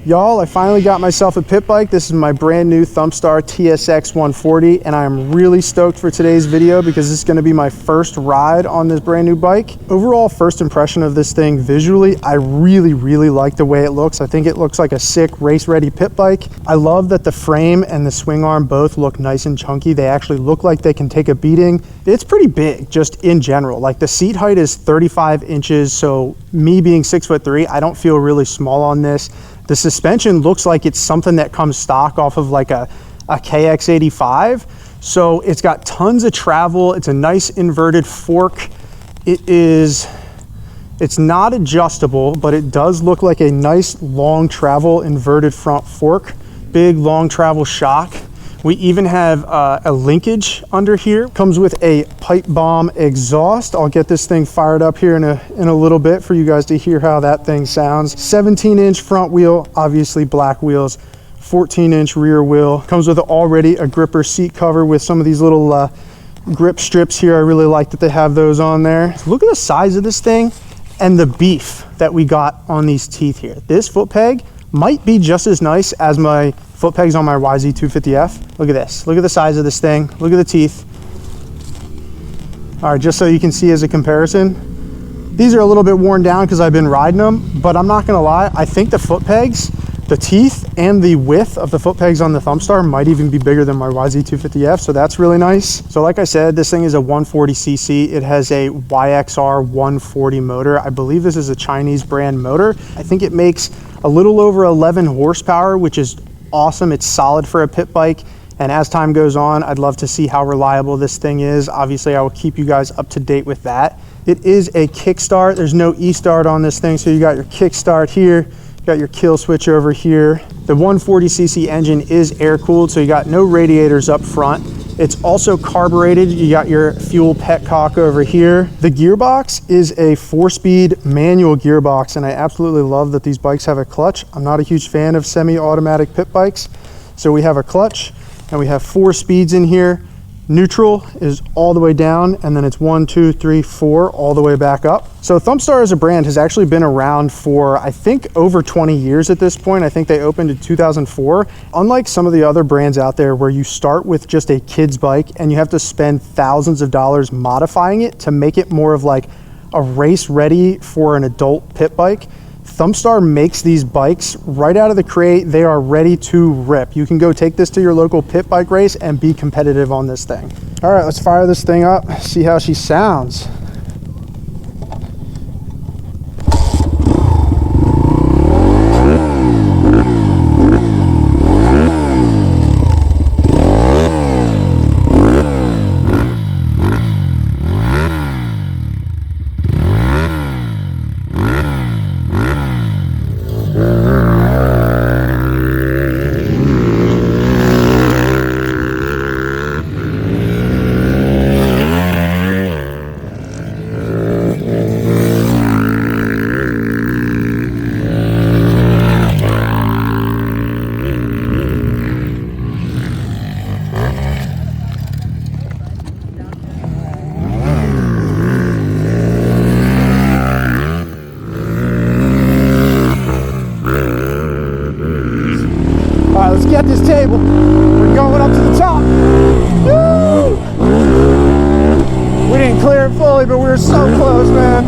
Y'all, I finally got myself a pit bike. This is my brand new Thumpstar TSX140, and I'm really stoked for today's video because this is gonna be my first ride on this brand new bike. Overall, first impression of this thing visually, I really like the way it looks. I think it looks like a sick race-ready pit bike. I love that the frame and the swing arm both look nice and chunky. They actually look like they can take a beating. It's pretty big, just in general. Like the seat height is 35 inches, so me being 6'3", I don't feel really small on this. The suspension looks like it's something that comes stock off of like a KX85. So it's got tons of travel. It's a nice inverted fork. It's not adjustable, but it does look like a nice long travel inverted front fork. Big long travel shock. We even have a linkage under here. Comes with a pipe bomb exhaust. I'll get this thing fired up here in a little bit for you guys to hear how that thing sounds. 17-inch front wheel, obviously black wheels. 14-inch rear wheel. Comes with already a gripper seat cover with some of these little grip strips here. I really like that they have those on there. Look at the size of this thing and the beef that we got on these teeth here. This foot peg might be just as nice as my foot pegs on my YZ250F. Look at this. Look at the size of this thing. Look at the teeth. All right, just so you can see as a comparison, these are a little bit worn down because I've been riding them, but I'm not gonna lie, I think the foot pegs, the teeth and the width of the foot pegs on the Thumpstar might even be bigger than my YZ250F, so that's really nice. So like I said, this thing is a 140cc. It has a YXR 140 motor. I believe this is a Chinese brand motor. I think it makes a little over 11 horsepower, which is awesome. It's solid for a pit bike. And as time goes on, I'd love to see how reliable this thing is. Obviously, I will keep you guys up to date with that. It is a kickstart. There's no e-start on this thing. So you got your kickstart here, got your kill switch over here. The 140cc engine is air cooled, so you got no radiators up front. It's also carbureted. You got your fuel petcock over here. The gearbox is a 4-speed manual gearbox, and I absolutely love that these bikes have a clutch. I'm not a huge fan of semi-automatic pit bikes. So we have a clutch and we have 4 speeds in here. Neutral is all the way down, and then it's 1, 2, 3, 4 all the way back up. So Thumpstar as a brand has actually been around for, I think, over 20 years at this point. I think they opened in 2004. Unlike some of the other brands out there where you start with just a kid's bike and you have to spend thousands of dollars modifying it to make it more of like a race ready for an adult pit bike, Thumpstar makes these bikes right out of the crate. They are ready to rip. You can go take this to your local pit bike race and be competitive on this thing. All right, let's fire this thing up, see how she sounds. Let's get this table. We're going up to the top. Woo! We didn't clear it fully, but we were so close, man.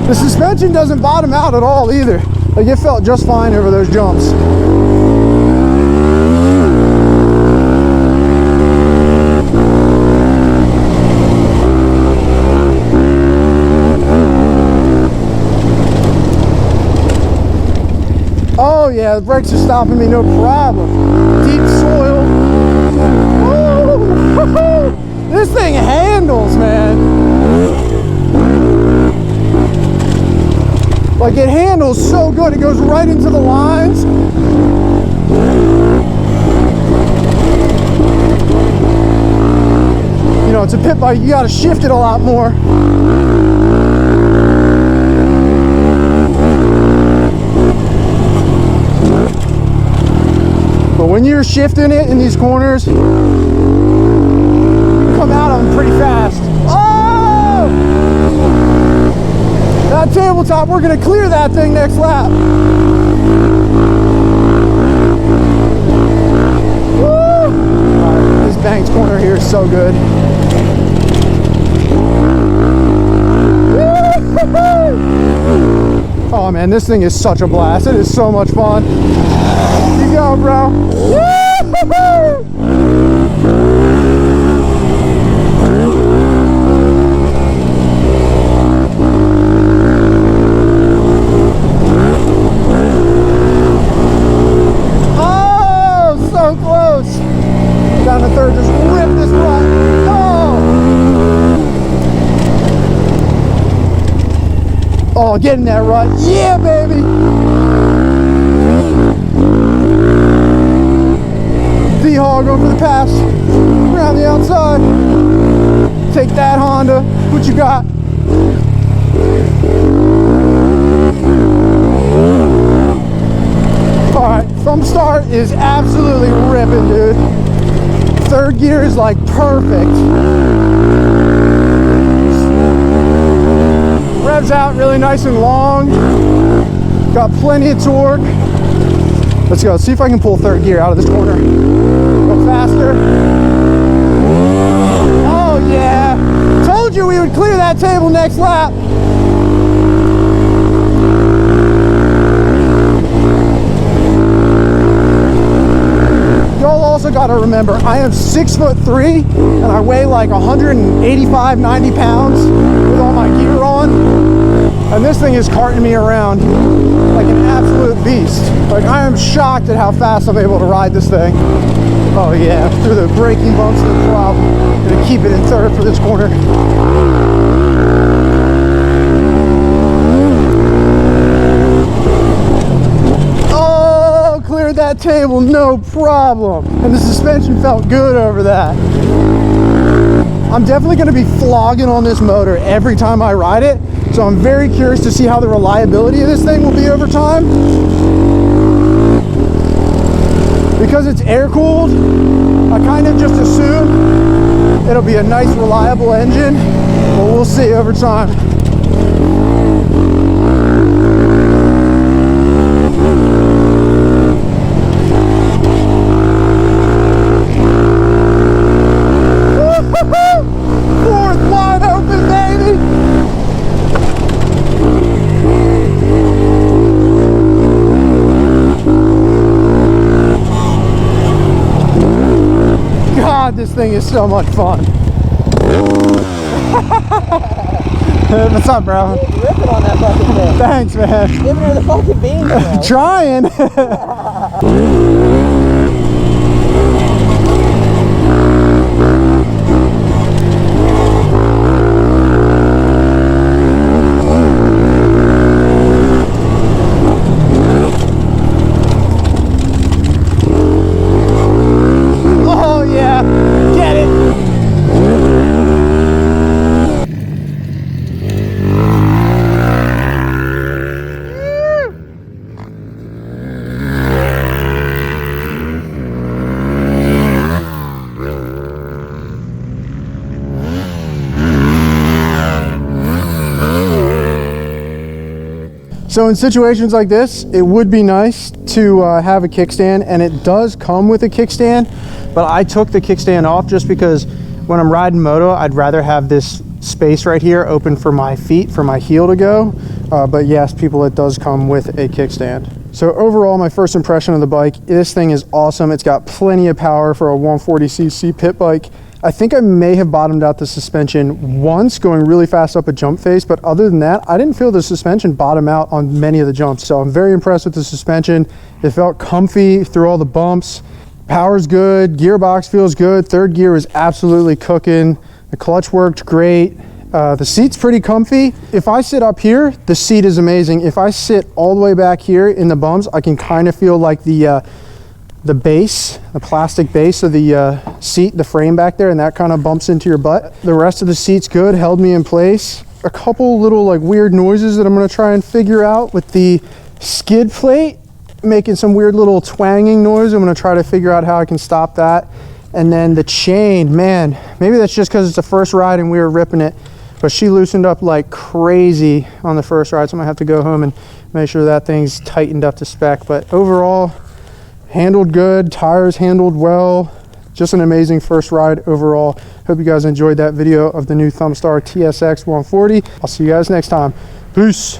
The suspension doesn't bottom out at all either. Like, it felt just fine over those jumps. Oh yeah, the brakes are stopping me, no problem. Deep soil. Woo! This thing handles, man. Like, it handles so good. It goes right into the lines. You know, it's a pit bike, you gotta shift it a lot more. But when you're shifting it in these corners, you come out of them pretty fast. Oh! That tabletop, we're gonna clear that thing next lap. so good. Oh man, this thing is such a blast. It is so much fun. You go, bro. Oh, so close. Down to third, just rip this rut. Oh, getting that rut. Yeah, baby. D-Hog over the pass, around the outside. Take that, Honda. What you got? All right, Thumpstar is absolutely ripping, dude. Third gear is like perfect. Revs out really nice and long. Got plenty of torque. Let's go. Let's see if I can pull third gear out of this corner. Go faster. Oh yeah. Told you we would clear that table next lap. Y'all also got to remember, I am 6'3" and I weigh like 185, 90 pounds with all my gear on. And this thing is carting me around like an absolute beast. Like, I am shocked at how fast I'm able to ride this thing. Oh yeah, through the braking bumps and the prop. Gonna keep it in third for this corner. Oh, cleared that table, no problem. And the suspension felt good over that. I'm definitely gonna be flogging on this motor every time I ride it. So I'm very curious to see how the reliability of this thing will be over time. Because it's air-cooled, I kind of just assume it'll be a nice, reliable engine, but we'll see over time. Fourth wide open, baby! God, this thing is so much fun. What's up, bro? You're ripping on that fucking thing. Thanks, man. Giving her the fucking beans, bro. Trying. So in situations like this, it would be nice to have a kickstand, and it does come with a kickstand, but I took the kickstand off just because when I'm riding moto, I'd rather have this space right here open for my feet, for my heel to go. But yes, people, it does come with a kickstand. So overall, my first impression of the bike, this thing is awesome. It's got plenty of power for a 140cc pit bike. I think I may have bottomed out the suspension once going really fast up a jump face, but other than that, I didn't feel the suspension bottom out on many of the jumps. So I'm very impressed with the suspension. It felt comfy through all the bumps. Power's good, gearbox feels good. Third gear is absolutely cooking. The clutch worked great. The seat's pretty comfy. If I sit up here, the seat is amazing. If I sit all the way back here in the bumps, I can kind of feel like the base, the plastic base of the seat, the frame back there, and that kind of bumps into your butt. The rest of the seat's good, held me in place. A couple little like weird noises that I'm gonna try and figure out with the skid plate, making some weird little twanging noise. I'm gonna try to figure out how I can stop that. And then the chain, man, maybe that's just because it's the first ride and we were ripping it, but she loosened up like crazy on the first ride, so I'm gonna have to go home and make sure that thing's tightened up to spec. But overall, handled good, tires handled well, just an amazing first ride overall. Hope you guys enjoyed that video of the new Thumpstar TSX140. I'll see you guys next time. Peace.